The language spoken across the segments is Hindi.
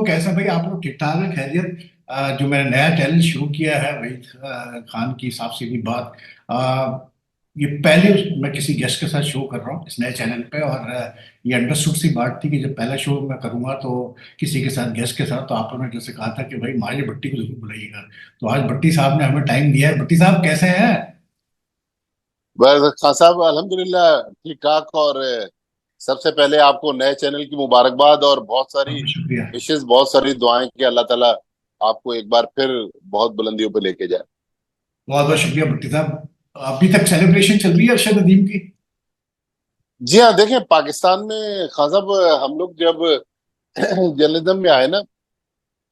कैसा भाई, आप लोग ठीक ठाक है? खैरियत? जो मैंने नया चैनल शुरू किया है वही खान की साफ सीधी बात। ये पहले मैं किसी गेस्ट के साथ शो कर रहा हूँ इस नए चैनल पे, और ये अंडरस्टूड सी बात थी कि जब पहला शो मैं करूंगा तो किसी के साथ, गेस्ट के साथ, तो आप लोगों ने जैसे कहा था कि भाई मारिया भट्टी को जरूर बुलाइएगा। तो आज भट्टी साहब ने हमें टाइम दिया है। भट्टी साहब कैसे हैं? बस खान साहब अल्हम्दुलिल्लाह ठीक ठाक। और सबसे पहले आपको नए चैनल की मुबारकबाद और बहुत सारी बहुत शुक्रिया। विशेष, बहुत सारी दुआएं कि अल्लाह ताला आपको एक बार फिर बहुत बुलंदियों पे लेके जाए। बहुत बहुत शुक्रिया भट्टी साहब। अभी तक सेलिब्रेशन चल रही है अरशद नदीम की? जी हाँ, देखें पाकिस्तान में खान साहब, हम लोग जब जर्नलिज्म में आए ना,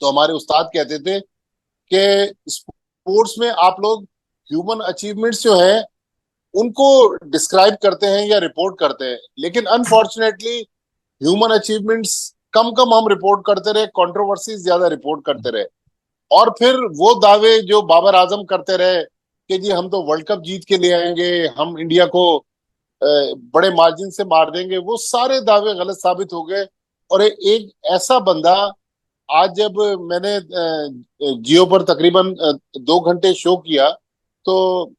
तो हमारे उस्ताद कहते थे कि स्पोर्ट्स में आप लोग ह्यूमन अचीवमेंट्स जो हैं उनको डिस्क्राइब करते हैं या रिपोर्ट करते हैं, लेकिन अनफॉर्चुनेटली ह्यूमन अचीवमेंट्स कम कम हम रिपोर्ट करते रहे, कंट्रोवर्सीज ज्यादा रिपोर्ट करते रहे। और फिर वो दावे जो बाबर आजम करते रहे कि जी हम तो वर्ल्ड कप जीत के ले आएंगे, हम इंडिया को बड़े मार्जिन से मार देंगे, वो सारे दावे गलत साबित हो गए। और एक ऐसा बंदा, आज जब मैंने जियो पर तकरीबन 2 घंटे शो किया, तो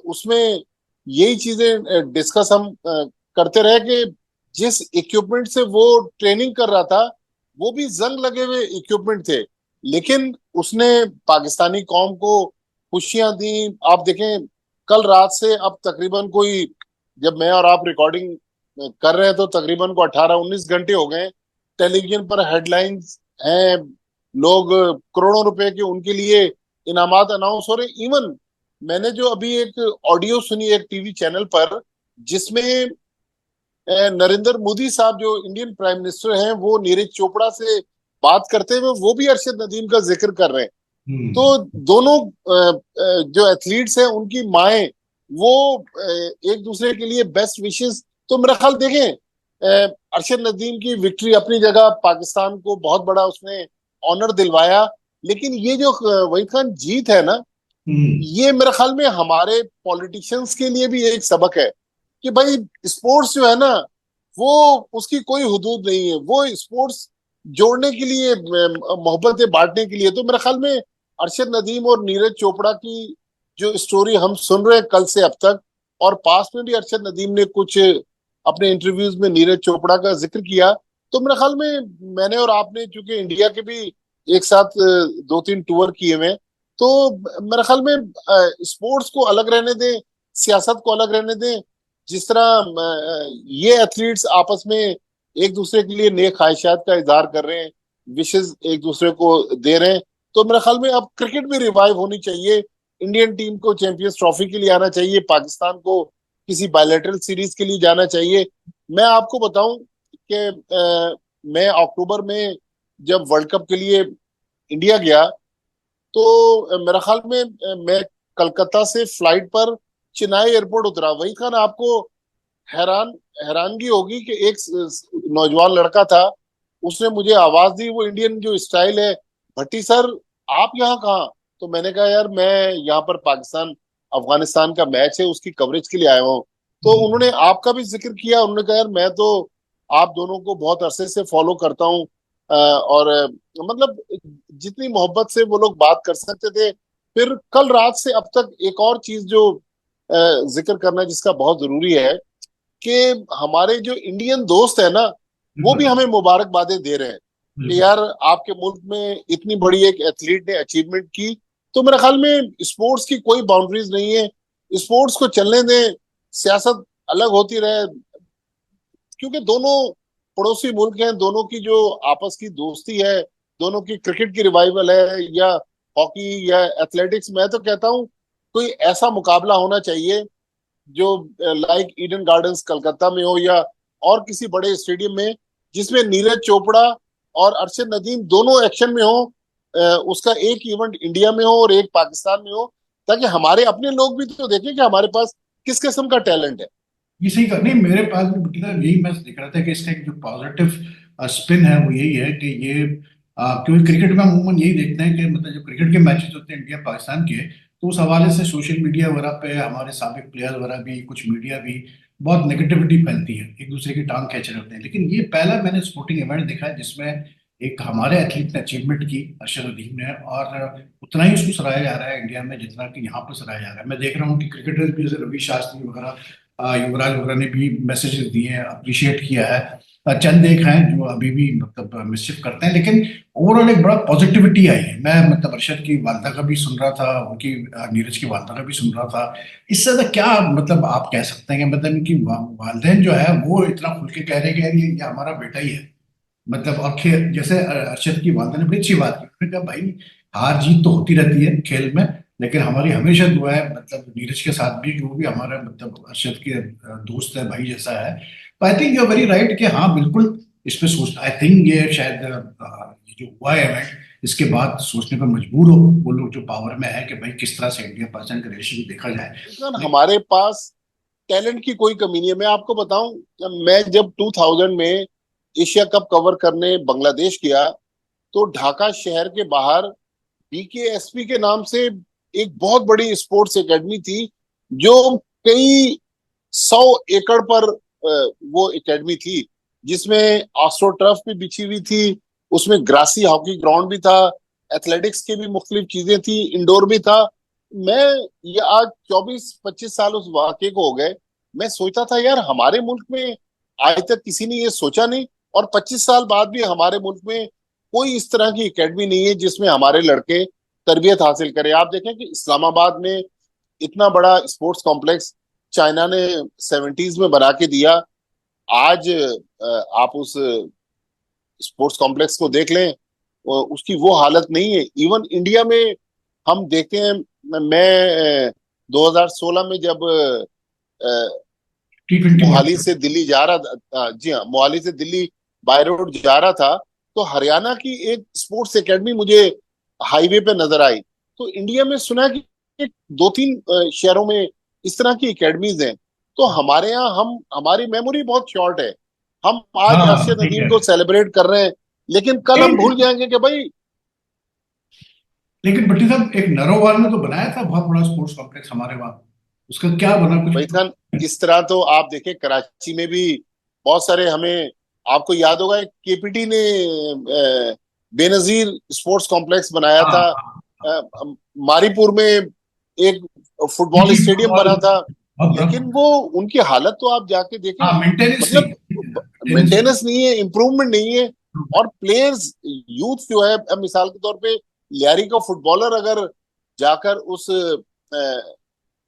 उसमें यही चीजें डिस्कस हम करते रहे कि जिस इक्विपमेंट से वो ट्रेनिंग कर रहा था वो भी जंग लगे हुए इक्विपमेंट थे, लेकिन उसने पाकिस्तानी कौम को खुशियां दी। आप देखें, कल रात से अब तकरीबन कोई, जब मैं और आप रिकॉर्डिंग कर रहे हैं तो तकरीबन को 18-19 घंटे हो गए, टेलीविजन पर हेडलाइंस हैं, लोग करोड़ों रुपए के उनके लिए इनामात अनाउंस हो रहे। इवन मैंने जो अभी एक ऑडियो सुनी एक टीवी चैनल पर, जिसमें नरेंद्र मोदी साहब जो इंडियन प्राइम मिनिस्टर हैं वो नीरज चोपड़ा से बात करते हुए वो भी अरशद नदीम का जिक्र कर रहे हैं। तो हम्म। दोनों जो एथलीट्स हैं उनकी माएं, वो एक दूसरे के लिए बेस्ट विशेस। तो मेरा ख्याल देखें, अरशद नदीम की विक्ट्री अपनी जगह, पाकिस्तान को बहुत बड़ा उसने ऑनर दिलवाया, लेकिन ये जो वहीद खान जीत है ना, हम्म। ये मेरे ख्याल में हमारे पॉलिटिशियंस के लिए भी एक सबक है कि भाई स्पोर्ट्स जो है ना, वो उसकी कोई हुदूद नहीं है, वो स्पोर्ट्स जोड़ने के लिए, मोहब्बतें बांटने के लिए। तो मेरे ख्याल में अरशद नदीम और नीरज चोपड़ा की जो स्टोरी हम सुन रहे हैं कल से अब तक, और पास में भी अरशद नदीम ने कुछ अपने इंटरव्यूज में नीरज चोपड़ा का जिक्र किया। तो मेरे ख्याल में मैंने और आपने चूंकि इंडिया के भी एक साथ 2-3 टूर किए हुए हैं, तो मेरे ख्याल में स्पोर्ट्स को अलग रहने दें, सियासत को अलग रहने दें। जिस तरह ये एथलीट्स आपस में एक दूसरे के लिए नेक ख्वाहिशात का इजहार कर रहे हैं, विशेष एक दूसरे को दे रहे हैं, तो मेरे ख्याल में अब क्रिकेट भी रिवाइव होनी चाहिए। इंडियन टीम को चैंपियंस ट्रॉफी के लिए आना चाहिए, पाकिस्तान को किसी बायलैटरल सीरीज के लिए जाना चाहिए। मैं आपको बताऊं कि मैं अक्टूबर में जब वर्ल्ड कप के लिए इंडिया गया, तो मेरा ख्याल में मैं कलकत्ता से फ्लाइट पर चेन्नई एयरपोर्ट उतरा। वही खान आपको हैरान हैरानगी होगी कि एक नौजवान लड़का था, उसने मुझे आवाज दी, वो इंडियन जो स्टाइल है, भट्टी सर आप यहाँ कहाँ? तो मैंने कहा यार मैं यहाँ पर पाकिस्तान अफगानिस्तान का मैच है उसकी कवरेज के लिए आया हूँ। तो उन्होंने आपका भी जिक्र किया, उन्होंने कहा यार मैं तो आप दोनों को बहुत अरसे से फॉलो करता हूँ। और मतलब जितनी मोहब्बत से वो लोग बात कर सकते थे। फिर कल रात से अब तक एक और चीज जो जिक्र करना जिसका बहुत जरूरी है, कि हमारे जो इंडियन दोस्त है ना, वो भी बिल्कुल। हमें मुबारकबादें दे रहे हैं कि बिल्कुल। यार आपके मुल्क में इतनी बड़ी एक एथलीट ने अचीवमेंट की। तो मेरे ख्याल में स्पोर्ट्स की कोई बाउंड्रीज नहीं है, स्पोर्ट्स को चलने दें, सियासत अलग होती रहे, क्योंकि दोनों पड़ोसी मुल्क हैं, दोनों की जो आपस की दोस्ती है, दोनों की क्रिकेट की रिवाइवल है या हॉकी या एथलेटिक्स, मैं तो कहता हूँ कोई ऐसा मुकाबला होना चाहिए जो लाइक ईडन गार्डन्स कलकत्ता में हो या और किसी बड़े स्टेडियम में, जिसमें नीरज चोपड़ा और अरशद नदीम दोनों एक्शन में हो। उसका एक इवेंट इंडिया में हो और एक पाकिस्तान में हो, ताकि हमारे अपने लोग भी तो देखें कि हमारे पास किस किस्म का टैलेंट है। ये सही कर नहीं, मेरे पास भी बुटीका यही मैं देख रहा था कि इसका एक जो पॉजिटिव स्पिन है वो यही है कि ये क्योंकि क्रिकेट में अमूमन यही देखते हैं कि मतलब जो क्रिकेट के मैचेस होते हैं इंडिया पाकिस्तान के, तो उस हवाले से सोशल मीडिया वगैरह पे हमारे साबिक प्लेयर वगैरह भी, कुछ मीडिया भी बहुत नेगेटिविटी फैलती है, एक दूसरे की टांग खींच रहे होते हैं। लेकिन ये पहला मैंने स्पोर्टिंग इवेंट देखा है जिसमें एक हमारे एथलीट ने अचीवमेंट की, अरशद नदीम ने, और उतना ही उसको सराहा जा रहा है इंडिया में जितना कि यहाँ पर सराहा जा रहा है। मैं देख रहा हूँ कि क्रिकेटर्स भी जैसे रवि शास्त्री वगैरह, युवराज वगैरह ने भी मैसेजेस दिए हैं, अप्रिशिएट किया है। चंद एक हैं जो अभी भी मतलब मिसचिफ करते हैं, लेकिन ओवरऑल एक बड़ा पॉजिटिविटी आई है। मैं मतलब अरशद की वालदा का भी सुन रहा था, उनकी नीरज की वालदा का भी सुन रहा था। इससे ज्यादा क्या मतलब आप कह सकते हैं कि मतलब इनकी वालदेन जो है वो इतना खुल के कह रहे हैं कि यार ये हमारा बेटा ही है। मतलब और खेल जैसे अरशद की वालदा ने बड़ी अच्छी बात की, उन्होंने कहा भाई हार जीत तो होती रहती है खेल में, लेकिन हमारी हमेशा दुआ है मतलब नीरज के साथ भी, जो भी हमारा मतलब अरशद के दोस्त है, भाई जैसा है। तो I think you very right कि हाँ बिल्कुल इस पे सोच, आई थिंक ये शायद ये जो हुआ है इवेंट, इसके बाद सोचने पर मजबूर हो वो लोग जो पावर में है कि भाई किस तरह से इंडिया पाकिस्तान का रेशियो देखा जाए। लेकिन हमारे पास टैलेंट की कोई कमी नहीं है। मैं आपको बताऊं, मैं जब 2000 में एशिया कप कवर करने बांग्लादेश गया, तो ढाका शहर के बाहर बीकेएसपी के नाम से एक बहुत बड़ी स्पोर्ट्स एकेडमी थी, जो कई 100 एकड़ पर वो एकेडमी थी, जिसमें ऑस्ट्रो टर्फ भी बिछी हुई थी, उसमें ग्रासी हॉकी ग्राउंड भी था, एथलेटिक्स की भी मुख्तलिफ चीजें थी, इंडोर भी था। मैं ये आज 24-25 साल उस वाक़े को हो गए, मैं सोचता था यार हमारे मुल्क में आज तक किसी ने ये सोचा नहीं, और 25 साल बाद भी हमारे मुल्क में कोई इस तरह की एकेडमी नहीं है जिसमें हमारे लड़के तरबियत हासिल करें। आप देखें कि इस्लामाबाद में इतना बड़ा स्पोर्ट्स कॉम्प्लेक्स चाइना ने 70s में बना के दिया। आज आप उस स्पोर्ट्स कॉम्प्लेक्स को देख लें, उसकी वो हालत नहीं है। इवन इंडिया में हम देखते हैं, मैं 2016 में जब T20 वर्ल्ड मोहाली कप। से दिल्ली जा रहा था, जी हाँ, मोहाली से दिल्ली बाय रोड जा रहा था, तो हरियाणा की एक स्पोर्ट्स एकेडमी मुझे हाईवे पे नजर आई। तो इंडिया में सुना कि 2-3 शहरों में इस तरह की एकेडमीज हैं। तो हमारे यहाँ हम हमारी मेमोरी बहुत शॉर्ट है। हम आज हाँ अरशद ठीक नदीम है। को सेलिब्रेट कर रहे हैं, लेकिन कल हम भूल जाएंगे कि भाई। लेकिन भट्टी साहब एक नरोवाल में तो बनाया था बहुत बड़ा स्पोर्ट्स कॉम्प्लेक्स हमारे वहाँ, उसका क्या बना वही कुछ? खान, इस तरह तो आप देखें कराची में भी बहुत सारे हमें, आपको याद होगा केपीटी ने बेनजीर स्पोर्ट्स कॉम्प्लेक्स बनाया हाँ था। हाँ। मारीपुर में एक फुटबॉल जी स्टेडियम फुटबॉल बना था। बहुत बड़ा लेकिन वो उनकी हालत तो आप जाके देखें, हाँ मेंटेनेंस नहीं, मतलब मेंटेनेंस नहीं। मेंटेनेंस नहीं है, इम्प्रूवमेंट नहीं है। और प्लेयर्स, यूथ जो है, अब मिसाल के तौर पे लियारी का फुटबॉलर अगर जाकर उस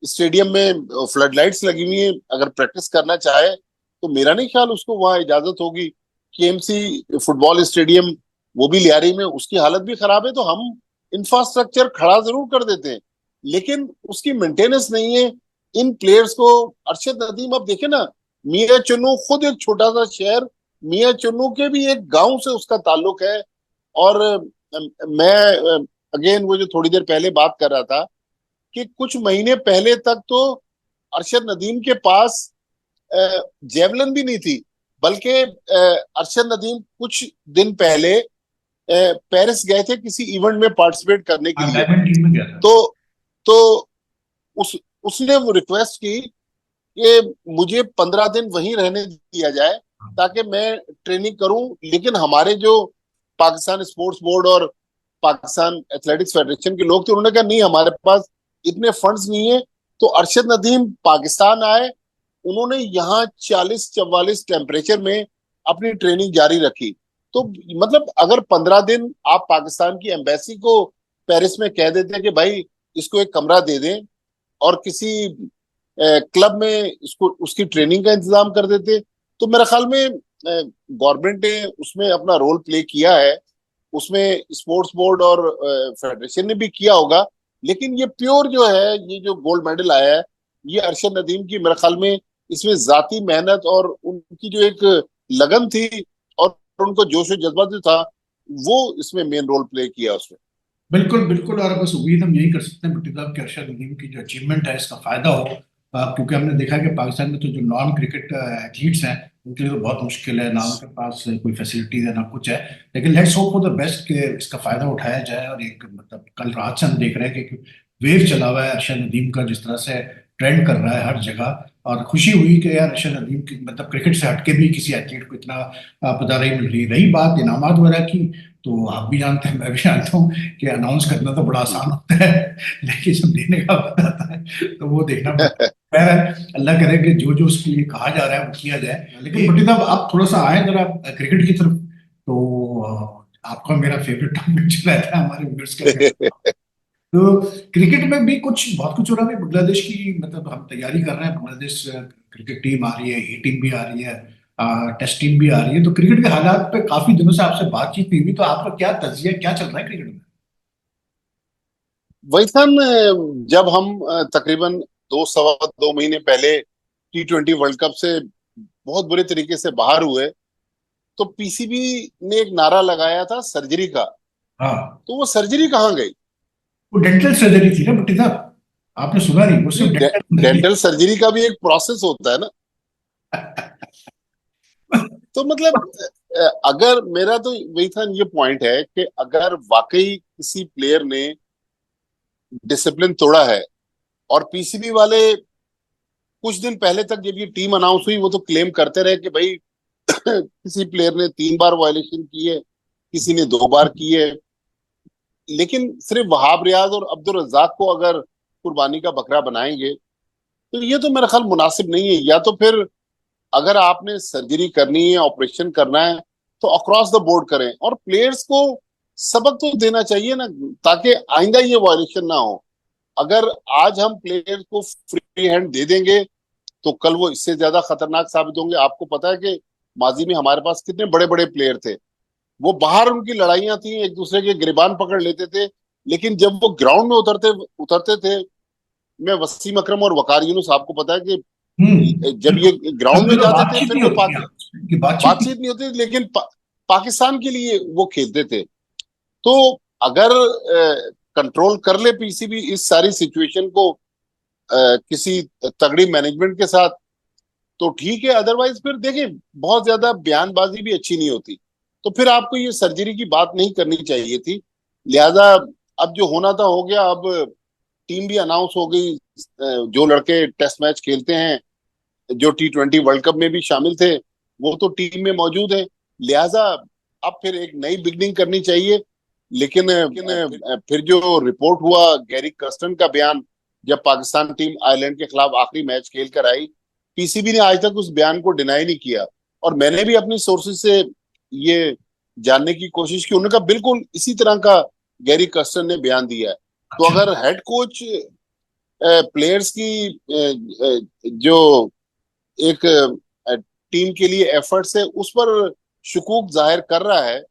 स्टेडियम में फ्लड लाइट्स लगी हुई है, अगर प्रैक्टिस करना चाहे, तो मेरा नहीं ख्याल उसको वहां इजाजत होगी। केएमसी फुटबॉल स्टेडियम, वो भी लियारी में, उसकी हालत भी खराब है। तो हम इंफ्रास्ट्रक्चर खड़ा जरूर कर देते हैं, लेकिन उसकी मेंटेनेंस नहीं है। इन प्लेयर्स को, अरशद नदीम, अब देखे ना, मियां चुन्नू खुद एक छोटा सा शहर, मियां चुन्नू के भी एक गांव से उसका ताल्लुक है। और मैं अगेन वो जो थोड़ी देर पहले बात कर रहा था, कि कुछ महीने पहले तक तो अरशद नदीम के पास जेवलिन भी नहीं थी। बल्कि अरशद नदीम कुछ दिन पहले पेरिस गए थे किसी इवेंट में पार्टिसिपेट करने के हाँ लिए। डायमंड टीम में गया था। तो तो उस उसने वो रिक्वेस्ट की कि मुझे 15 दिन वहीं रहने दिया जाए, ताकि मैं ट्रेनिंग करूं। लेकिन हमारे जो पाकिस्तान स्पोर्ट्स बोर्ड और पाकिस्तान एथलेटिक्स फेडरेशन के लोग थे, उन्होंने कहा नहीं, हमारे पास इतने फंड्स नहीं है। तो अरशद नदीम पाकिस्तान आए, उन्होंने यहाँ 40-44 टेम्परेचर में अपनी ट्रेनिंग जारी रखी। तो मतलब अगर 15 दिन आप पाकिस्तान की एम्बेसी को पेरिस में कह देते कि भाई इसको एक कमरा दे दें, और किसी क्लब में इसको, उसकी ट्रेनिंग का इंतजाम कर देते, तो मेरे ख्याल में गवर्नमेंट ने उसमें अपना रोल प्ले किया है। उसमें स्पोर्ट्स बोर्ड और फेडरेशन ने भी किया होगा। लेकिन ये प्योर जो है, ये जो गोल्ड मेडल आया है, ये अरशद नदीम की मेरे ख्याल में, इसमें जाती मेहनत और उनकी जो एक लगन थी, और उनको जोश और जज्बा जो था, वो इसमें मेन रोल प्ले किया उसमें। बिल्कुल बिल्कुल, और बस उम्मीद हम यही कर सकते हैं भट्टी साहब कि अरशद नदीम की जो अचीवमेंट है इसका फायदा हो। क्योंकि हमने देखा कि पाकिस्तान में तो जो नॉन क्रिकेट एथलीट्स हैं उनके लिए तो बहुत मुश्किल है, ना उनके पास कोई फैसिलिटीज है ना कुछ है। लेकिन let's hope for the best कि इसका फायदा उठाया जाए। और एक मतलब कल रात से हम देख रहे हैं कि वेव चला हुआ है अरशद नदीम का, जिस तरह से ट्रेंड कर रहा है हर जगह। और खुशी हुई कि यार अर्शद नदीम की मतलब क्रिकेट से हटके भी किसी एथलीट को इतना पदारी मिल रही। रही बात इनामात वगैरह की, तो आप भी जानते हैं, मैं भी जानता हूँ कि अनाउंस करना तो बड़ा आसान होता है, लेकिन जब देने का वक्त आता है तो वो देखना पड़ता है। खैर, अल्लाह करे कि जो जो उसके लिए कहा जा रहा है वो किया जाए। लेकिन बटी साहब, आप थोड़ा सा आए जरा क्रिकेट की तरफ। तो आपका मेरा फेवरेट टॉपिक जो रहता है हमारे व्यूअर्स का फेवरेट। तो क्रिकेट में भी कुछ बहुत कुछ हो रहा है। बांग्लादेश की मतलब हम तैयारी कर रहे हैं, बांग्लादेश क्रिकेट टीम आ रही है, ए टीम भी आ रही है, टेस्ट टीम भी आ रही है। तो क्रिकेट के हालात पे काफी दिनों से आपसे बातचीत नहीं हुई, तो आपका क्या तजिया, क्या चल रहा है क्रिकेट में? वैसन जब हम तकरीबन 2 सवा 2 महीने पहले T20 वर्ल्ड कप से बहुत बुरे तरीके से बाहर हुए, तो पीसीबी ने एक नारा लगाया था सर्जरी का। हाँ, तो वो सर्जरी कहाँ गई? वो डेंटल सर्जरी थी ना भट्टी साहब, आपने सुना नहीं? वो सिर्फ नहीं, डेंटल सर्जरी। डेंटल सर्जरी का भी एक प्रोसेस होता है ना। तो मतलब अगर मेरा तो वही था, ये पॉइंट है कि अगर वाकई किसी प्लेयर ने डिसिप्लिन तोड़ा है, और पीसीबी वाले कुछ दिन पहले तक जब ये टीम अनाउंस हुई वो तो क्लेम करते रहे कि भाई किसी प्लेयर ने 3 बार वायलेशन की है, किसी ने 2 बार की है। लेकिन सिर्फ वहाब रियाज और अब्दुल रज्जाक को अगर कुर्बानी का बकरा बनाएंगे, तो ये तो मेरा ख्याल मुनासिब नहीं है। या तो फिर अगर आपने सर्जरी करनी है, ऑपरेशन करना है, तो अक्रॉस द बोर्ड करें, और प्लेयर्स को सबक तो देना चाहिए ना, ताकि आइंदा ये वायलेशन ना हो। अगर आज हम प्लेयर्स को फ्री हैंड दे देंगे, तो कल वो इससे ज्यादा खतरनाक साबित होंगे। आपको पता है कि माजी में हमारे पास कितने बड़े बड़े प्लेयर थे, वो बाहर उनकी लड़ाइयां थी, एक दूसरे के गिरबान पकड़ लेते थे, लेकिन जब वो ग्राउंड में उतरते उतरते थे, मैं वसीम अकरम और वकार यूनुस, आपको पता है कि जब ये बिल्कुल। ग्राउंड में मतलब जाते थे, बातचीत फिर नहीं वो होती थी आपस में, कि बातचीत नहीं। बातचीत नहीं होती, लेकिन पाकिस्तान के लिए वो खेलते थे। तो अगर कंट्रोल कर ले पीसीबी इस सारी सिचुएशन को किसी तगड़ी मैनेजमेंट के साथ, तो ठीक है। अदरवाइज फिर देखिए, बहुत ज्यादा बयानबाजी भी अच्छी नहीं होती। तो फिर आपको ये सर्जरी की बात नहीं करनी चाहिए थी। लिहाजा अब जो होना था हो गया। अब टीम भी अनाउंस हो गई। जो लड़के टेस्ट मैच खेलते हैं, जो T20 वर्ल्ड कप में भी शामिल थे, वो तो टीम में मौजूद है। लिहाजा अब फिर एक नई बिगनिंग करनी चाहिए। लेकिन फिर जो रिपोर्ट हुआ गैरी कर्स्टन का बयान, जब पाकिस्तान टीम आयरलैंड के खिलाफ आखिरी मैच खेल कर आई, पीसीबी ने आज तक उस बयान को डिनाई नहीं किया। और मैंने भी अपनी सोर्सेज से ये जानने की कोशिश की, उन्होंने कहा बिल्कुल इसी तरह का गैरी कर्स्टन ने बयान दिया है। तो अच्छा। अगर हेड कोच प्लेयर्स की जो एक टीम के लिए एफर्ट्स है उस पर शुकूक जाहिर कर रहा है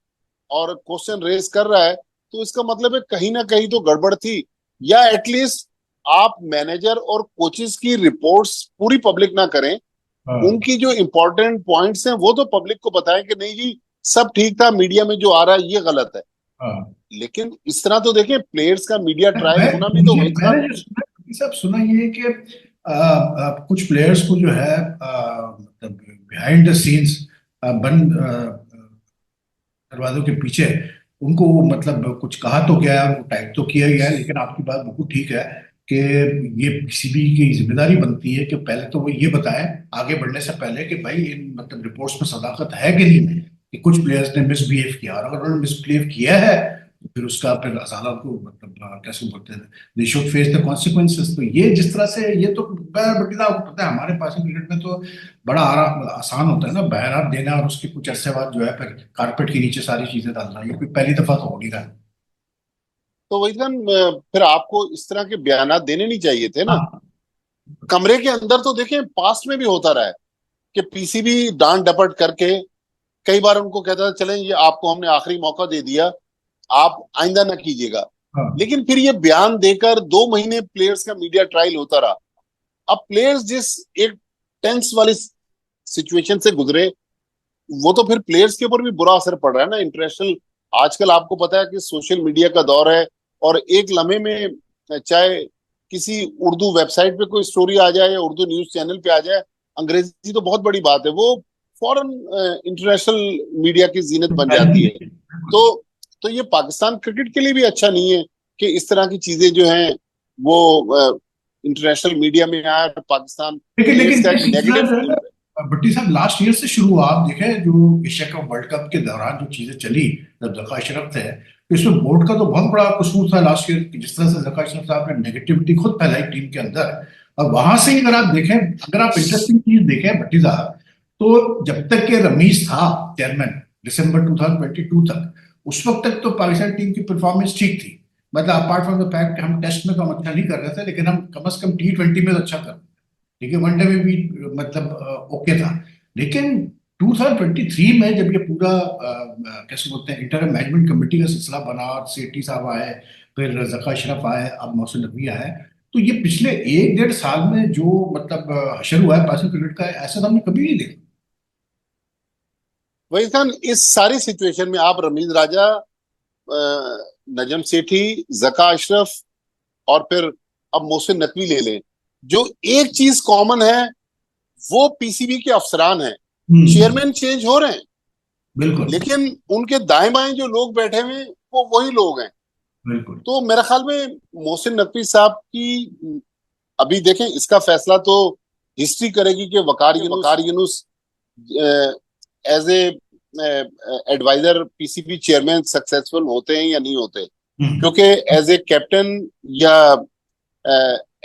और क्वेश्चन रेज कर रहा है, तो इसका मतलब है कहीं ना कहीं तो गड़बड़ थी। या एटलीस्ट आप मैनेजर और कोचेस की रिपोर्ट्स पूरी पब्लिक ना करें, हाँ, उनकी जो इंपॉर्टेंट पॉइंट्स हैं वो तो पब्लिक को बताएं कि नहीं जी, सब ठीक था, मीडिया में जो आ रहा है ये गलत है। हाँ। लेकिन इस तरह तो देखें, प्लेयर्स का मीडिया ट्रायल मैं होना भी तो मुझे वही था। मैंने जो सुना, सब सुना ये है कि कुछ प्लेयर्स को जो है मतलब बिहाइंड द सीन्स, बंद दरवाजों के पीछे, उनको मतलब कुछ कहा तो गया है, उनको टाइप तो किया गया है। लेकिन आपकी बात बिल्कुल ठीक है कि ये पीसीबी की जिम्मेदारी बनती है कि पहले तो वो ये बताएं आगे बढ़ने से पहले कि भाई इन मतलब रिपोर्ट्स में सदाकत है कि नहीं है, कि कुछ प्लेयर्स ने मिसबिहेव किया। और अगर उन्होंने मिसबिहेव किया है तो फिर उसका फिर अदालत को मतलब कैसे बोलते हैं, they should face the consequences. तो ये जिस तरह से ये तो बटीला, आपको पता है हमारे पास क्रिकेट में तो बड़ा आसान होता है ना बयान देना, और उसके कुछ अरसे बाद जो है फिर कारपेट के नीचे सारी चीजें डालना। ये कोई पहली दफा तो हो नहीं रहा है। तो वही ना, फिर आपको इस तरह के बयान देने नहीं चाहिए थे ना। हाँ, कमरे के अंदर तो देखें, पास्ट में भी होता रहा है कि पीसीबी डांट डपट करके कई बार उनको कहता था चलें ये आपको हमने आखिरी मौका दे दिया, आप आइंदा ना कीजिएगा। हाँ, लेकिन फिर ये बयान देकर 2 महीने प्लेयर्स का मीडिया ट्रायल होता रहा। अब प्लेयर्स जिस एक टेंस वाली सिचुएशन से गुजरे, वो तो फिर प्लेयर्स के ऊपर भी बुरा असर पड़ रहा है ना। इंटरनेशनल आजकल आपको पता है कि सोशल मीडिया का दौर है, और एक लम्हे में चाहे किसी उर्दू वेबसाइट पे कोई स्टोरी आ जाए या उर्दू न्यूज चैनल पे आ जाए, अंग्रेजी तो बहुत बड़ी बात है, वो फॉरेन इंटरनेशनल मीडिया की जीनत बन जाती है। तो तो ये पाकिस्तान क्रिकेट के लिए भी अच्छा नहीं है कि इस तरह की चीजें जो हैं वो इंटरनेशनल मीडिया में आया, पाकिस्तान लेकिन प्लेयर्स लेकिन का एक इस नेगेटिव तरह जो है ना, भट्टी साहब, लास्ट ईयर से शुरू हुआ। आप देखें जो एशिया कप वर्ल्ड कप के दौरान जो चीजें चली, जब जका अशरफ थे, तो इसमें बोर्ड का तो बहुत बड़ा कसूर था लास्ट ईयर, जिस तरह से जका अशरफ साहब ने नेगेटिविटी खुद फैलाई टीम के अंदर। और वहां से ही अगर आप देखें, अगर आप इंटरेस्टिंग चीज देखें भट्टी साहब, तो जब तक के रमीज था चेयरमैन, दिसंबर 2022 तक, उस वक्त तक तो पाकिस्तान टीम की परफॉर्मेंस ठीक थी। मतलब अपार्ट फ्रॉम द फैक्ट हम टेस्ट में तो हम अच्छा नहीं कर रहे थे, लेकिन हम कम से कम T20 में तो अच्छा कर, ठीक है, वनडे में भी मतलब ओके था। लेकिन 2023 में जब ये पूरा कैसे बोलते हैं, इंटर मैनेजमेंट कमेटी का सिलसिला बना, और सेठी साहब आए, फिर जका अशरफ आए, अब मोहसिन नकवी आए, तो ये पिछले 1-1.5 साल में जो मतलब हशर हुआ है पाकिस्तान क्रिकेट का, ऐसा तो हमने कभी नहीं देखा। वही खान, इस सारी सिचुएशन में आप रमीज राजा, नजम सेठी, जका अशरफ और फिर अब मोहसिन नकवी ले लें, जो एक चीज कॉमन है वो पीसीबी के अफसरान हैं। हम्म। चेयरमैन चेंज हो रहे हैं, बिल्कुल। लेकिन उनके दाएं बाएं जो लोग बैठे हुए हैं वो वही लोग हैं। बिल्कुल। तो मेरे ख्याल में मोहसिन नकवी साहब की, अभी देखें इसका फैसला तो हिस्ट्री करेगी कि Waqar Younis as a adviser PCB chairman successful होते हैं या नहीं होते। हम्म। क्योंकि एज ए कैप्टन या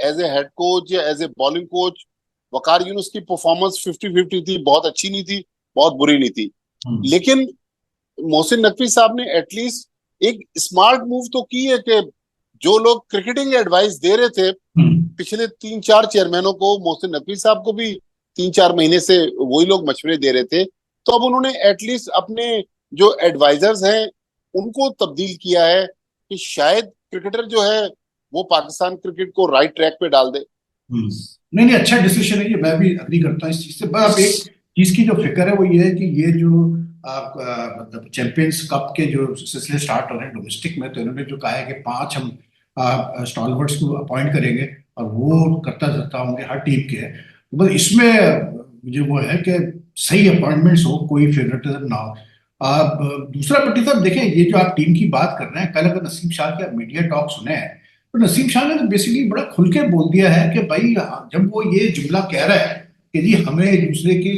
एज ए हेड कोच या as a bowling coach, Waqar Younis की परफॉर्मेंस 50-50 थी, बहुत अच्छी नहीं थी, बहुत बुरी नहीं थी। हम्म। लेकिन मोहसिन नकवी साहब ने एटलीस्ट एक स्मार्ट मूव तो की है कि जो लोग क्रिकेटिंग एडवाइस दे रहे थे हम्म। पिछले 3-4 चेयरमैनों को, मोहसिन नकवी साहब को भी 3-4 महीने से वही लोग मशवरे दे रहे थे, तो अब उन्होंने एटलीस्ट अपने जो एडवाइजर्स हैं उनको तब्दील किया है कि शायद क्रिकेटर जो है वो पाकिस्तान क्रिकेट को राइट ट्रैक पे डाल दे। हम्म। नहीं नहीं, अच्छा डिसीजन है ये, मैं भी अग्री करता हूँ इस चीज से। बस अब एक चीज की जो फिक्र है वो ये है कि ये जो मतलब चैंपियंस कप के जो सिलसिले स्टार्ट हो रहे हैं डोमेस्टिक में, तो इन्होंने जो कहा है कि 5 हम स्टॉलवर्ड्स को अपॉइंट करेंगे, और वो करता धरता होंगे हर टीम के। तो बस इसमें मुझे वो है कि सही अपॉइंटमेंट्स हो, कोई फेवरेटिज्म ना हो। आप दूसरा पट्टी साहब देखें, ये जो आप टीम की बात कर रहे हैं, कल अगर नसीम शाह के मीडिया टॉक सुने हैं, तो नसीम शाह ने तो बेसिकली बड़ा खुल के बोल दिया है कि भाई, जब वो ये जुमला कह रहा है कि जी हमें एक दूसरे के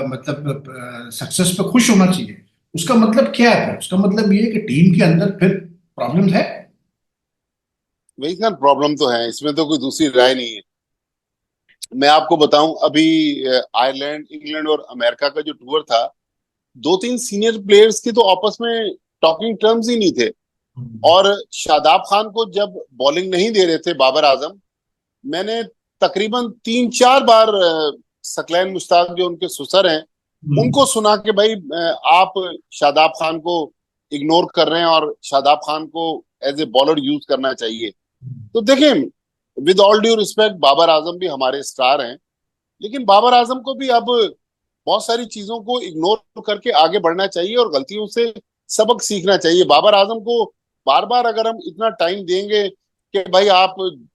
मतलब सक्सेस पे खुश होना चाहिए, उसका मतलब क्या है? फिर उसका मतलब ये है कि टीम के अंदर फिर प्रॉब्लम है। वही ना, प्रॉब्लम तो है, इसमें तो कोई दूसरी राय नहीं है। मैं आपको बताऊं, अभी आयरलैंड, इंग्लैंड और अमेरिका का जो टूर था, 2-3 सीनियर प्लेयर्स की तो आपस में टॉकिंग टर्म्स ही नहीं थे। हम्म। और शादाब खान को जब बॉलिंग नहीं दे रहे थे बाबर आजम, मैंने तकरीबन 3-4 बार सकलैन मुश्ताक जो उनके सुसर हैं हम्म। उनको सुना कि भाई आप शादाब खान को इग्नोर कर रहे हैं और शादाब खान को एज ए बॉलर यूज करना चाहिए। तो देखें, with all due respect, Babar Azam भी हमारे स्टार हैं, लेकिन बाबर आजम को भी अब बहुत सारी चीजों को इग्नोर करके आगे बढ़ना चाहिए और गलतियों से सबक सीखना चाहिए। बाबर आजम को बार बार अगर हम इतना टाइम देंगे कि भाई आप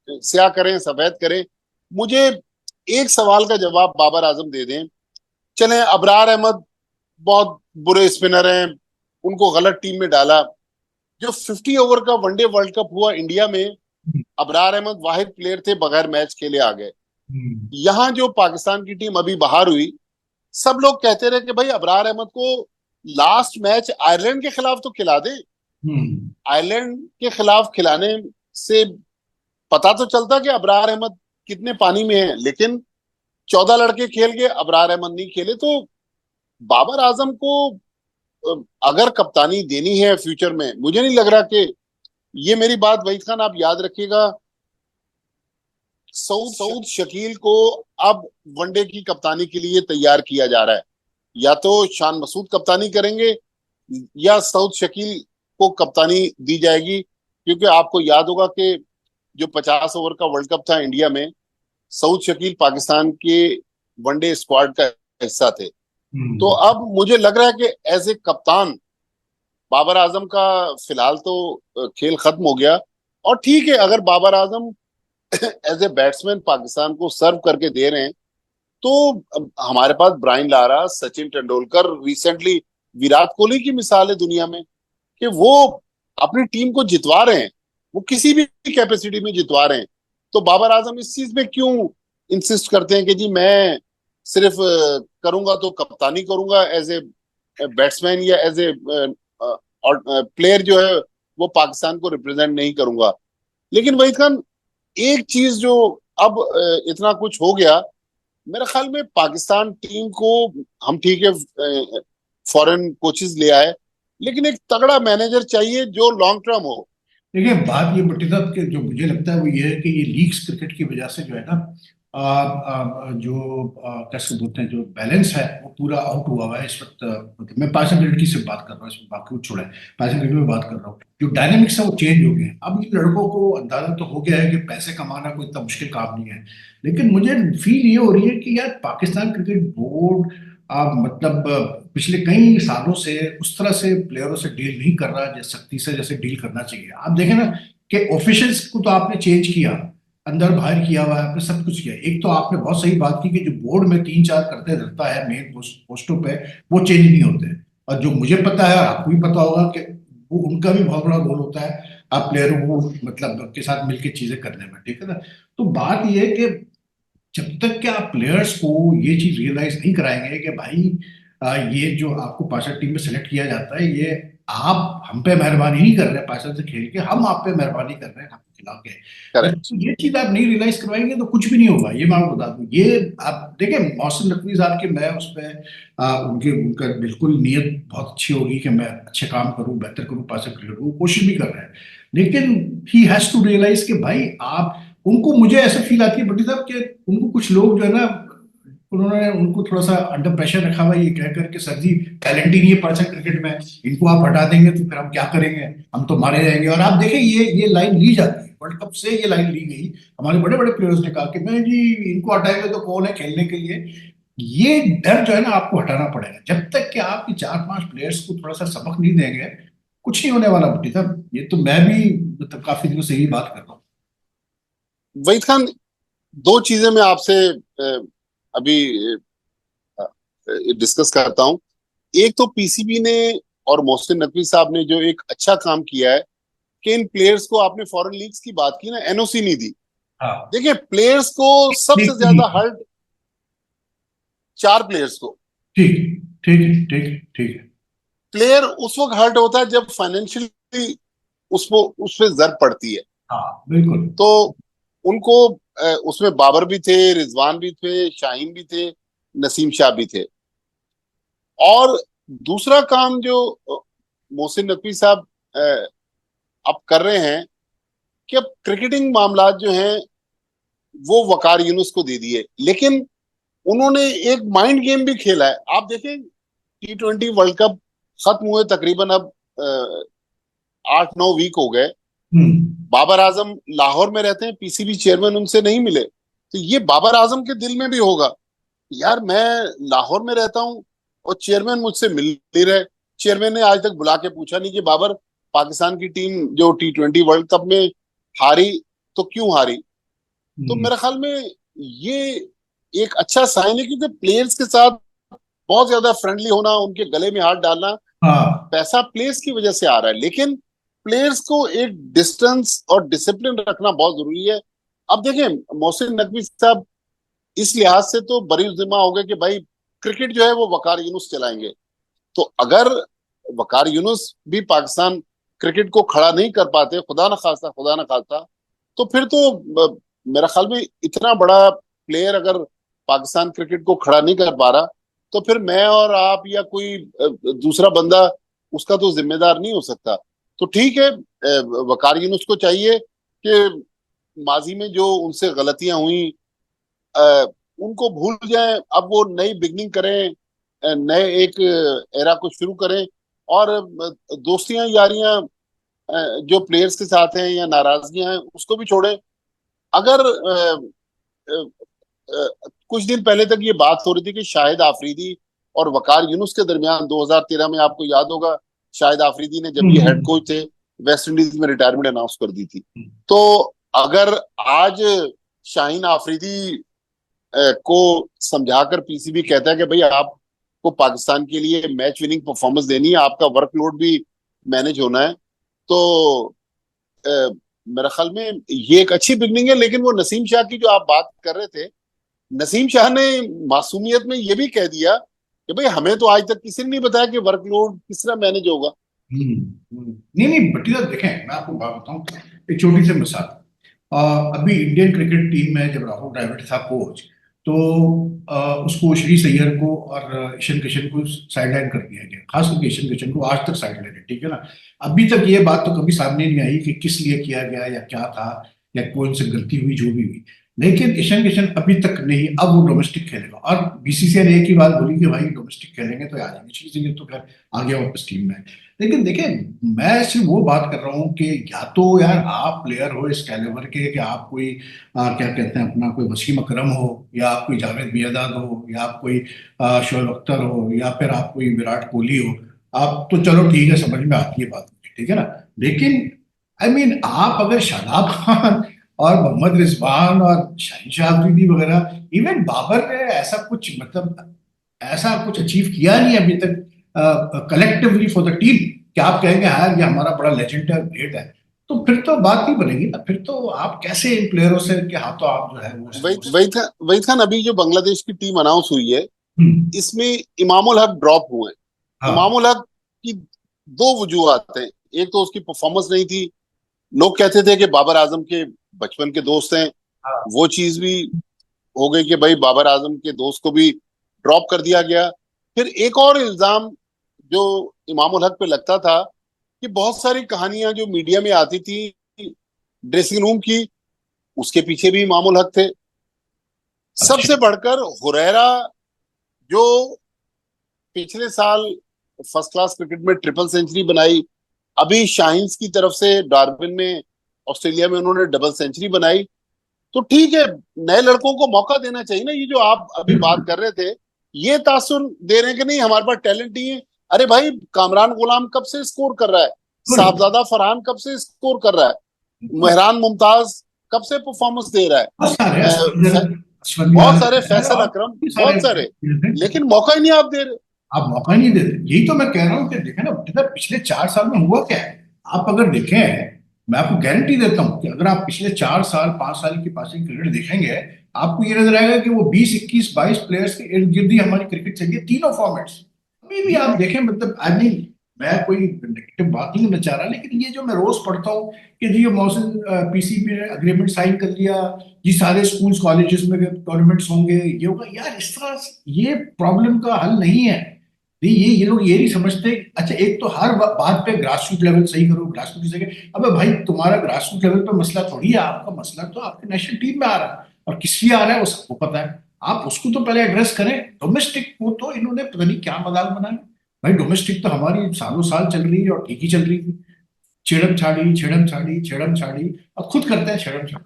स्याह करें सफेद करें, मुझे एक सवाल का जवाब बाबर आजम दे दें। चलें, अबरार अहमद बहुत बुरे स्पिनर हैं, उनको गलत टीम में डाला। जो 50 ओवर का वनडे वर्ल्ड कप हुआ इंडिया में, अबरार अहमद वाहिद प्लेयर थे बगैर मैच खेले आ गए। हम्म। यहाँ जो पाकिस्तान की टीम अभी बाहर हुई, सब लोग कहते रहे कि भाई अबरार अहमद को लास्ट मैच आयरलैंड के खिलाफ तो खिला दें। हम्म। आयरलैंड के खिलाफ खिलाने से पता तो चलता कि अबरार अहमद कितने पानी में है, लेकिन 14 लड़के खेल गए, अबरार अहमद नहीं खेले। तो बाबर आजम को अगर कप्तानी देनी है फ्यूचर में, मुझे नहीं लग रहा कि ये, मेरी बात वहीद खान आप याद रखिएगा, सऊद शकील को अब वनडे की कप्तानी के लिए तैयार किया जा रहा है। या तो शान मसूद कप्तानी करेंगे या सऊद शकील को कप्तानी दी जाएगी। क्योंकि आपको याद होगा कि जो 50 ओवर का वर्ल्ड कप था इंडिया में, सऊद शकील पाकिस्तान के वनडे स्क्वाड का हिस्सा थे। तो हम्म। अब मुझे लग रहा है कि एज ए कप्तान बाबर आजम का फिलहाल तो खेल खत्म हो गया। और ठीक है, अगर Babar Azam as a batsman Pakistan को सर्व करके दे रहे हैं, तो हमारे पास Brian Lara, Sachin Tendulkar, recently Virat Kohli की मिसाल है दुनिया में कि वो अपनी टीम को जितवा रहे हैं, वो किसी भी कैपेसिटी में जितवा रहे हैं। तो बाबर आजम इस चीज में क्यों इंसिस्ट करते हैं कि जी मैं सिर्फ करूंगा तो कप्तानी करूंगा एज ए बैट्समैन या एज ए प्लेयर जो है वो पाकिस्तान को रिप्रेजेंट नहीं करूंगा। लेकिन वहीद खान, एक चीज जो अब इतना कुछ हो गया, मेरे ख्याल में पाकिस्तान टीम को, हम ठीक है फॉरेन कोचेस ले आए, लेकिन एक तगड़ा मैनेजर चाहिए जो लॉन्ग टर्म हो। देखिए, बात ये भट्टी साहब के जो मुझे लगता है वो ये है कि ये लीग्स क्रिकेट की वजह से जो है ना, कैसे बोलते हैं, जो बैलेंस है वो पूरा आउट हुआ हुआ है इस वक्त। मतलब मैं पाकिस्तान क्रिकेट की सिर्फ बात कर रहा हूँ, इसमें बाकी कुछ छोड़ा है, पाकिस्तान क्रिकेट में बात कर रहा हूँ। जो डायनेमिक्स है वो चेंज हो गए हैं। अब इन लड़कों को अंदाजा तो हो गया है कि पैसे कमाना कोई इतना मुश्किल काम नहीं है, लेकिन मुझे फील ये हो रही है कि यार पाकिस्तान क्रिकेट बोर्ड मतलब पिछले कई सालों से उस तरह से प्लेयरों से डील नहीं कर रहा जैसे सख्ती से जैसे डील करना चाहिए। आप देखें ना कि ऑफिशियल्स को तो आपने चेंज किया, अंदर बाहर किया हुआ है आपने, सब कुछ किया। एक तो आपने बहुत सही बात की कि जो बोर्ड में तीन चार करते रहता है मेन पोस्टों पे, वो चेंज नहीं होते। और जो मुझे पता है और आपको भी पता होगा कि वो उनका भी बहुत बड़ा रोल होता है आप प्लेयरों को मतलब के साथ मिलकर चीजें करने में, ठीक है ना। तो बात ये है कि जब तक कि आप प्लेयर्स को ये चीज रियलाइज नहीं कराएंगे कि भाई ये जो आपको पाकिस्तान टीम में सेलेक्ट किया जाता है, ये आप हम पे मेहरबानी नहीं कर रहे हैं पाकिस्तान से खेल के, हम आप पे मेहरबानी कर रहे हैं आपको खिला के। जब करेक्ट। तक ये चीज आप नहीं रियलाइज करवाएंगे तो कुछ भी नहीं होगा, ये मैं आपको बता दूं। ये आप देखिए मोहसिन नकवी साहब के, मैं उस पर उनके उनका बिल्कुल नीयत बहुत अच्छी होगी कि मैं अच्छे काम करूं, बेहतर करूं पाकिस्तान क्रिकेट को, वो कोशिश भी कर रहे हैं। लेकिन ही हैज टू रियलाइज कि भाई आप उनको, मुझे ऐसा फील आती है बट्टी साहब कि उनको कुछ लोग जो है ना, उन्होंने उनको थोड़ा सा अंडर प्रेशर रखा हुआ है, ये कह करके सर जी टैलेंट ही नहीं है पाकिस्तान क्रिकेट में, इनको आप हटा देंगे तो फिर हम क्या करेंगे, हम तो मारे जाएंगे। और आप देखें ये लाइन ली जाती है, वर्ल्ड कप से ये लाइन ली गई, हमारे बड़े बड़े प्लेयर्स ने कहा कि मैं जी इनको हटाएंगे तो कौन है खेलने के लिए। ये डर जो है ना आपको हटाना पड़ेगा। जब तक कि आपके चार पांच प्लेयर्स को थोड़ा सा सबक नहीं देंगे, कुछ नहीं होने वाला बट्टी साहब। ये तो मैं भी मतलब काफी दिनों से यही बात कर रहा हूँ। वहीद खान, दो चीजें मैं आपसे अभी डिस्कस करता हूं। एक तो पीसीबी ने और मोहसिन नकवी साहब ने जो एक अच्छा काम किया है कि इन प्लेयर्स को, आपने फॉरेन लीग्स की बात की ना, एनओसी नहीं दी। हाँ, देखिए, प्लेयर्स को सबसे ज्यादा ठीक हर्ट चार प्लेयर्स को। ठीक ठीक है, ठीक है, ठीक है। प्लेयर उस वक्त हर्ट होता है जब फाइनेंशियली उसको उस पर जरूरत पड़ती है। हाँ, बिल्कुल। तो उनको उसमें बाबर भी थे, रिजवान भी थे, शाहीन भी थे, नसीम शाह भी थे। और दूसरा काम जो मोहसिन नकवी साहब अब कर रहे हैं कि अब क्रिकेटिंग मामलात जो हैं वो वकार यूनुस को दे दिए, लेकिन उन्होंने एक माइंड गेम भी खेला है। आप देखें, T20 वर्ल्ड कप खत्म हुए तकरीबन अब 8-9 वीक हो गए। हम्म। बाबर आजम लाहौर में रहते हैं, पीसीबी चेयरमैन उनसे नहीं मिले। तो ये बाबर आजम के दिल में भी होगा, यार मैं लाहौर में रहता हूँ और चेयरमैन मुझसे मिल नहीं रहे। चेयरमैन ने आज तक बुला के पूछा नहीं कि बाबर, पाकिस्तान की टीम जो T20 वर्ल्ड कप में हारी तो क्यों हारी। तो हम्म। मेरे ख्याल में ये एक अच्छा साइन है, क्योंकि प्लेयर्स के साथ बहुत ज्यादा फ्रेंडली होना, उनके गले में हाथ डालना, हाँ। पैसा प्लेयर्स की वजह से आ रहा है, लेकिन प्लेयर्स को एक डिस्टेंस और डिसिप्लिन रखना बहुत जरूरी है। अब देखें, मोहसिन नकवी साहब इस लिहाज से तो बरी जिम्मा हो गए कि भाई क्रिकेट जो है वो वकार यूनुस चलाएंगे। तो अगर वकार यूनुस भी पाकिस्तान क्रिकेट को खड़ा नहीं कर पाते, खुदा ना खास्ता, तो फिर तो मेरा ख्याल में इतना बड़ा प्लेयर अगर पाकिस्तान क्रिकेट को खड़ा नहीं कर पा रहा, तो फिर मैं और आप या कोई दूसरा बंदा उसका तो जिम्मेदार नहीं हो सकता। तो ठीक है, वकार यूनुस को चाहिए कि माजी में जो उनसे गलतियां हुई अ, उनको भूल जाएं, अब वो नई बिगनिंग करें, नए एक एरा को शुरू करें। और दोस्तियां यारियां जो प्लेयर्स के साथ हैं या नाराजगियां हैं उसको भी छोड़ें। अगर कुछ दिन पहले तक ये बात हो रही थी कि शाहिद आफरीदी और वकार यूनुस के दरमियान, 2013 में आपको याद होगा, शाहिद आफरीदी ने जब ये हेड हम्म। कोच थे वेस्ट इंडीज में रिटायरमेंट अनाउंस कर दी थी। हम्म। तो अगर आज शाहीन आफरीदी को समझाकर पीसीबी कहता है कि भाई आपको पाकिस्तान के लिए मैच विनिंग परफॉर्मेंस देनी है, आपका वर्कलोड भी मैनेज होना है, तो मेरे ख्याल में ये एक अच्छी बिगनिंग है। लेकिन वो नसीम शाह की जो आप बात कर रहे थे, नसीम शाह ने मासूमियत में ये भी कह दिया कि भाई हमें तो आज तक किसी ने नहीं बताया कि वर्कलोड किस तरह मैनेज होगा। नहीं नहीं भट्टी साहब देखें, मैं आपको बात बताऊं, एक छोटी सी मिसाल। अभी इंडियन क्रिकेट टीम में जब राहुल द्रविड़ था कोच, तो उसको श्री सैयर को और ईशन किशन को साइडलाइन कर दिया गया, खास करके ईशन किशन को आज तक साइडलाइन है, ठीक है ना। अभी तक ये बात तो कभी सामने नहीं आई कि किस लिए किया गया या क्या था, या कौन सी गलती हुई, जो भी हुई। लेकिन ईशन किशन अभी तक नहीं, अब वो डोमेस्टिक खेलेगा, और बीसीसीआई ने एक ही बात बोली कि भाई डोमेस्टिक खेलेंगे तो आ जाएंगे, चीजें तो खैर आ गया वापस टीम में। लेकिन देखिए, मैं सिर्फ वो बात कर रहा हूँ कि या तो यार आप प्लेयर हो इस कैलिबर के कि आप कोई क्या कहते हैं अपना, कोई वसीम अकरम हो, या आप कोई जावेद मियांदाद हो, या आप कोई शोएब अख्तर हो, या फिर आप कोई विराट कोहली हो। आप तो चलो ठीक है, समझ में आती है बात मुझे, ठीक है ना। लेकिन आई मीन आप अगर शादाब खान और मोहम्मद रिजवान और शहनशाह अफरीदी वगैरह, इवन बाबर ने ऐसा कुछ मतलब ऐसा कुछ अचीव किया नहीं अभी तक कलेक्टिवली फॉर द टीम, कि आप कहेंगे हाँ ये हमारा बड़ा लेजेंड है, ग्रेट है। तो फिर तो बात नहीं बनेगी ना, फिर तो आप कैसे इन प्लेयरों से के हाथों आप जो है वो वहीद खान, अभी जो बांग्लादेश की टीम अनाउंस हुई है, हम्म, इसमें इमामुल हक ड्रॉप हुए हैं। हाँ इमामुल हक की दो वजूहत हैं। एक तो उसकी परफॉर्मेंस नहीं थी, लोग कहते थे कि बाबर आजम के बचपन के दोस्त हैं, हाँ, वो चीज भी हो गई कि भाई बाबर आजम के दोस्त को भी ड्रॉप कर दिया गया। फिर एक और इल्जाम जो इमामुल हक पे लगता था कि बहुत सारी कहानियां जो मीडिया में आती थी ड्रेसिंग रूम की, उसके पीछे भी इमामुल हक थे। अच्छा, सबसे बढ़कर हुरैरा, जो पिछले साल फर्स्ट क्लास क्रिकेट में ट्रिपल सेंचुरी बनाई, अभी शाहीन्स की तरफ से डार्विन में ऑस्ट्रेलिया में उन्होंने डबल सेंचुरी बनाई। तो ठीक है, नए लड़कों को मौका देना चाहिए ना। ये जो आप अभी बात बिल्कुल, कर रहे थे, ये तासुर दे रहे हैं कि नहीं हमारे पास टैलेंट नहीं है। अरे भाई, कामरान गुलाम कब से स्कोर कर रहा है, बिल्कुल, साहबजादा फरहान कब से स्कोर कर रहा है, बिल्कुल। मेहरान मुमताज कब से परफॉर्मेंस दे रहा है, बहुत सारे अ, बहुत सारे, अस्वंदर फैसल और अकरम, भी सारे बहुत सारे। हैं। लेकिन मौका ही नहीं आप दे रहे। आप मौका ही नहीं देते, यही तो मैं कह रहा हूँ कि देखें ना, मतलब पिछले 4 साल में हुआ क्या है। आप अगर देखें, मैं आपको गारंटी देता हूँ कि अगर आप पिछले 4 साल 5 साल की पासिंग क्रिकेट देखेंगे, आपको ये नजर आएगा कि वो 20 21 22 प्लेयर्स के इर्द गिर्द ही हमारी क्रिकेट चलिए, तीनों फॉर्मेट्स। अभी भी आप देखें, मतलब आई मीन, मैं कोई नेगेटिव बात नहीं करना चाह रहा, लेकिन ये जो मैं रोज पढ़ता हूँ कि जी ये मौसम पीसीबी ने अग्रीमेंट साइन कर लिया, जी सारे स्कूल्स कॉलेजेस में टूर्नामेंट्स होंगे, ये होगा, यार इस तरह ये प्रॉब्लम का हल नहीं है। नहीं, ये लोग ये नहीं समझते। अच्छा, एक तो हर बात पे ग्रास रूट लेवल सही करो, ग्रास रूट सही करो। अबे भाई, तुम्हारा ग्रास रूट लेवल पे मसला थोड़ी है, आपका मसला तो आपके नेशनल टीम में आ रहा है, और किस लिए आ रहा है वो सबको पता है। आप उसको तो पहले एड्रेस करें। डोमेस्टिक को तो इन्होंने पता नहीं क्या मजाक बनाया। भाई डोमेस्टिक तो हमारी सालों साल चल रही है, और ठीक ही चल रही थी। छेड़म छाड़ी छेड़म छाड़ी छेड़म छाड़ी, अब खुद करते हैं छेड़म छाड़ी।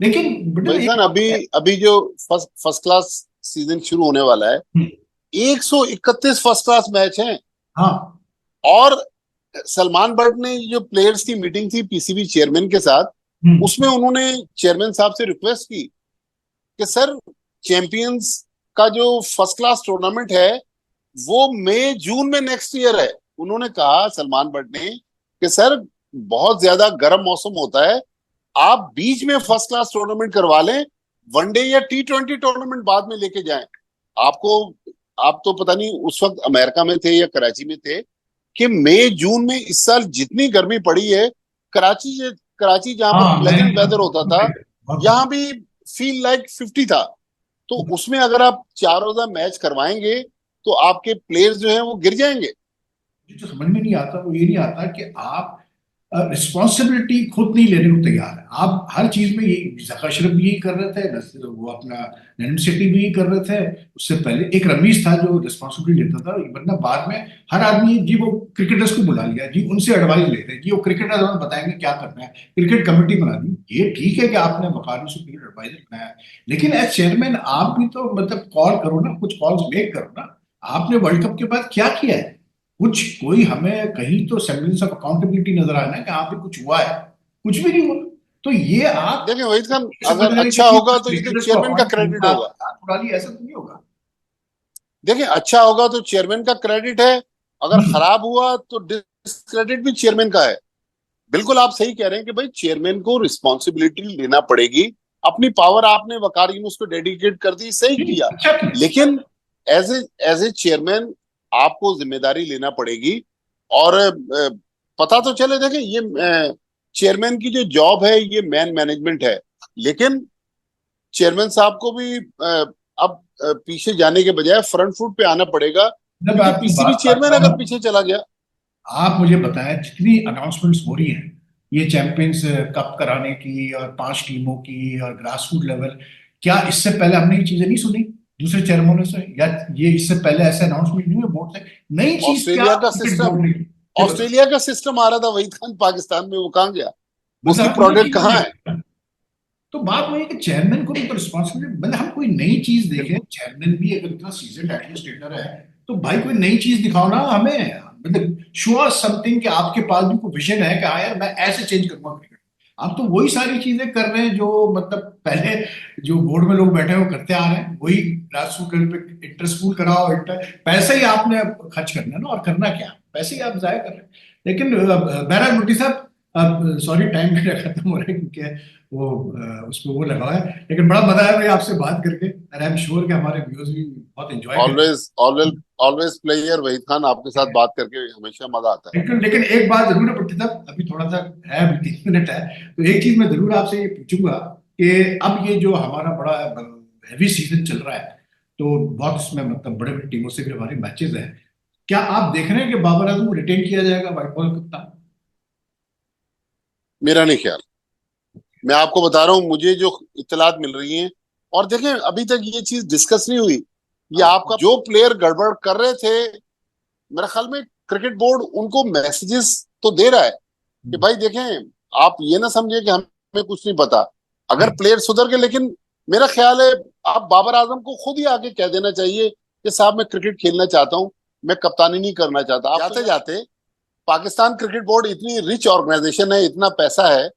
लेकिन बेटा भाई एक खान, बात अभी है। अभी जो फर्स्ट फर्स्ट क्लास सीजन शुरू होने वाला है, हम्म, 131 फर्स्ट क्लास मैच हैं। हाँ, और सलमान बट ने जो प्लेयर्स की मीटिंग थी पीसीबी चेयरमैन के साथ, हम्म, उसमें उन्होंने चेयरमैन साहब से रिक्वेस्ट की कि सर, चैंपियंस का जो फर्स्ट क्लास टूर्नामेंट है वो मई जून में नेक्स्ट ईयर है। उन्होंने कहा सलमान बट ने कि सर, बहुत ज्यादा गर्म मौसम होता है, आप बीच में फर्स्ट क्लास टूर्नामेंट करवा लें, वनडे या T20 टूर्नामेंट बाद में लेके जाएं। आपको आप तो पता नहीं उस वक्त अमेरिका में थे या कराची में थे कि मई जून में इस साल जितनी गर्मी पड़ी है, कराची कराची जहां पर हाँ, मैं प्लेजेंट वेदर होता था, बहुत यहाँ भी फील लाइक 50 था। तो उसमें अगर आप 4 रोजा मैच करवाएंगे तो आपके प्लेयर्स जो हैं वो गिर जाएंगे। मुझे जो समझ में नहीं आता वो ये नहीं आता कि आप रिस्पॉन्सिबिलिटी खुद नहीं लेने को तैयार है। आप हर चीज में यही, जका अशरफ भी यही कर रहे थे, वो अपना नैन सिटी भी यही कर रहे थे। उससे पहले एक रमीज था जो रिस्पॉन्सिबिलिटी लेता था, वरना बाद में हर आदमी जी वो क्रिकेटर्स को बुला लिया, जी उनसे एडवाइस लेते हैं, जी वो क्रिकेटर्स हमें बताएंगे क्या करना है, क्रिकेट कमेटी बना दी। ये ठीक है कि आपने वकारों से क्रिकेट एडवाइजर बनाया है, लेकिन एज चेयरमैन आप भी तो मतलब कॉल करो ना, कुछ कॉल्स मेक करो ना। आपने वर्ल्ड कप के बाद क्या किया है? कुछ कोई हमें कहीं तो सेमेंस ऑफ अकाउंटेबिलिटी नजर आए ना कि यहाँ पे कुछ हुआ है। कुछ भी नहीं हुआ। तो ये आप देखिए वहीद खान, ये समझ अगर रहे हैं कि अच्छा जी होगा कुछ तो ये तो क्रिकेटर्स को चेयरमैन का अपॉइंट क्रेडिट करना, होगा। आप उड़ा लिए, ऐसा तो नहीं होगा। देखिए, अच्छा होगा तो चेयरमैन का क्रेडिट है, अगर हम्म, खराब हुआ तो डिसक्रेडिट भी चेयरमैन का है। बिल्कुल आप सही कह रहे हैं कि भाई चेयरमैन को रिस्पॉन्सिबिलिटी लेना पड़ेगी। अपनी पावर आपने वकार यूनुस को डेडिकेट कर दी, सही नहीं, किया। अच्छा किया। लेकिन एज ए चेयरमैन आपको जिम्मेदारी लेना पड़ेगी। और पता तो चले, देखें ये चेयरमैन की जो जॉब है ये मैन मैनेजमेंट है, लेकिन चेयरमैन साहब को भी अब पीछे जाने के बजाय फ्रंट फुट पे आना पड़ेगा, जब क्योंकि आपकी पीसीबी बात चेयरमैन काटता अगर हूँ, पीछे चला गया। आप मुझे बताएं जितनी अनाउंसमेंट्स हो रही हैं ये चैंपियंस कप कराने की और 5 टीमों की और ग्रास रूट लेवल, क्या इससे पहले हमने ये चीजें नहीं सुनी दूसरे चेयरमैनों से, या ये इससे पहले ऐसे अनाउंसमेंट नहीं हुए बोर्ड से? नई चीज क्या ऑस्ट्रेलिया का क्रिकेट सिस्टम बोर्ड ने की, ये बताओ। ऑस्ट्रेलिया का सिस्टम आ रहा था वही खान पाकिस्तान में, वो कहाँ गया? मतलब उसकी हम नई प्रोडक्ट चीज कहाँ है? देखें। तो बात वही है कि चेयरमैन को भी तो रिस्पॉन्सिबिलिटी, मतलब हम कोई नई चीज देखें, चेयरमैन भी अगर इतना सीजन एडमिनिस्ट्रेटर है तो भाई कोई नई चीज दिखाओ ना हमें, मतलब शो अस समथिंग कि आपके पास भी कोई विजन है कि हाँ यार मैं ऐसे चेंज करूंगा क्रिकेट। आप तो वही सारी चीजें कर रहे हैं जो मतलब पहले जो बोर्ड में लोग बैठे हैं वो करते आ रहे हैं, वही ग्रास रूट लेवल पे इंटर स्कूल कराओ, इंटर पैसे ही आपने खर्च करना है ना, और करना क्या, पैसे ही आप जाया कर रहे हैं। लेकिन बहरहाल मुफ्ती साहब, अब सॉरी टाइम मेरा खत्म हो रहा है क्योंकि वो उसको वो लगा हुआ है, लेकिन बड़ा मजा आया भाई आपसे बात करके, और आई एम श्योर कि हमारे व्यूअर्स भी बहुत एंजॉय करेंगे। Always always always player Waheed Khan, आपके साथ बात करके हमेशा मजा आता है। लेकिन लेकिन एक बात जरूर है भट्टी साहब, अभी थोड़ा सा है, अभी 3 मिनट है, तो एक चीज मैं जरूर आपसे ये पूछूंगा कि अब ये जो हमारा बड़ा हैवी सीजन चल रहा है, तो बहुत इसमें मतलब बड़े बड़ी टीमों से भी हमारे मैचेस हैं, क्या आप देख रहे हैं कि बाबर आजम को रिटेन किया जाएगा व्हाइट बॉल कप्तान? मेरा नहीं ख्याल। मैं आपको बता रहा हूँ, मुझे जो इत्तलात मिल रही हैं, और देखें अभी तक ये चीज डिस्कस नहीं हुई। ये आपका जो प्लेयर गड़बड़ कर रहे थे, मेरे ख्याल में क्रिकेट बोर्ड उनको मैसेजेस तो दे रहा है कि भाई देखें, आप ये ना समझे कि हमें कुछ नहीं पता। अगर प्लेयर सुधर गए, लेकिन मेरा ख्याल है आप बाबर आजम को खुद ही आके कह देना चाहिए कि साहब मैं क्रिकेट खेलना चाहता हूँ, मैं कप्तानी नहीं करना चाहता। आप जाते जाते, पाकिस्तान क्रिकेट बोर्ड इतनी रिच ऑर्गेनाइजेशन है, इतना पैसा है,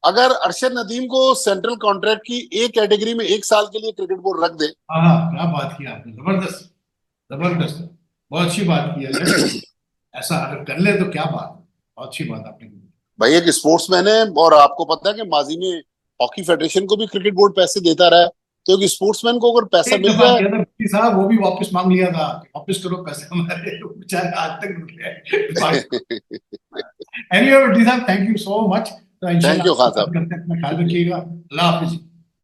अगर अरशद नदीम को सेंट्रल कॉन्ट्रैक्ट की एक कैटेगरी में 1 साल के लिए क्रिकेट बोर्ड रख दे। हाँ हाँ, क्या बात की आपने, जबरदस्त, जबरदस्त, बहुत अच्छी बात की है, ऐसा अगर कर ले तो क्या बात है, बहुत अच्छी बात आपने की। भाई एक स्पोर्ट्समैन है, और आपको पता है कि माजी में हॉकी फेडरेशन को भी क्रिकेट बोर्ड पैसे देता रहा है। तो एक स्पोर्ट्समैन को अगर पैसा एक मिल दफा जाए। किया था मुफ्ती साहब, वो भी वापस मांग लिया था कि वापस करो पैसे हमारे, वो बेचारे आज तक रुक गए। एनीवे मुफ्ती साहब, थैंक यू सो मच, तो थैंक इंशाल्लाह यू खान बात साहब। करते हैं, अपना ख्याल रखिएगा, अल्लाह हाफिज।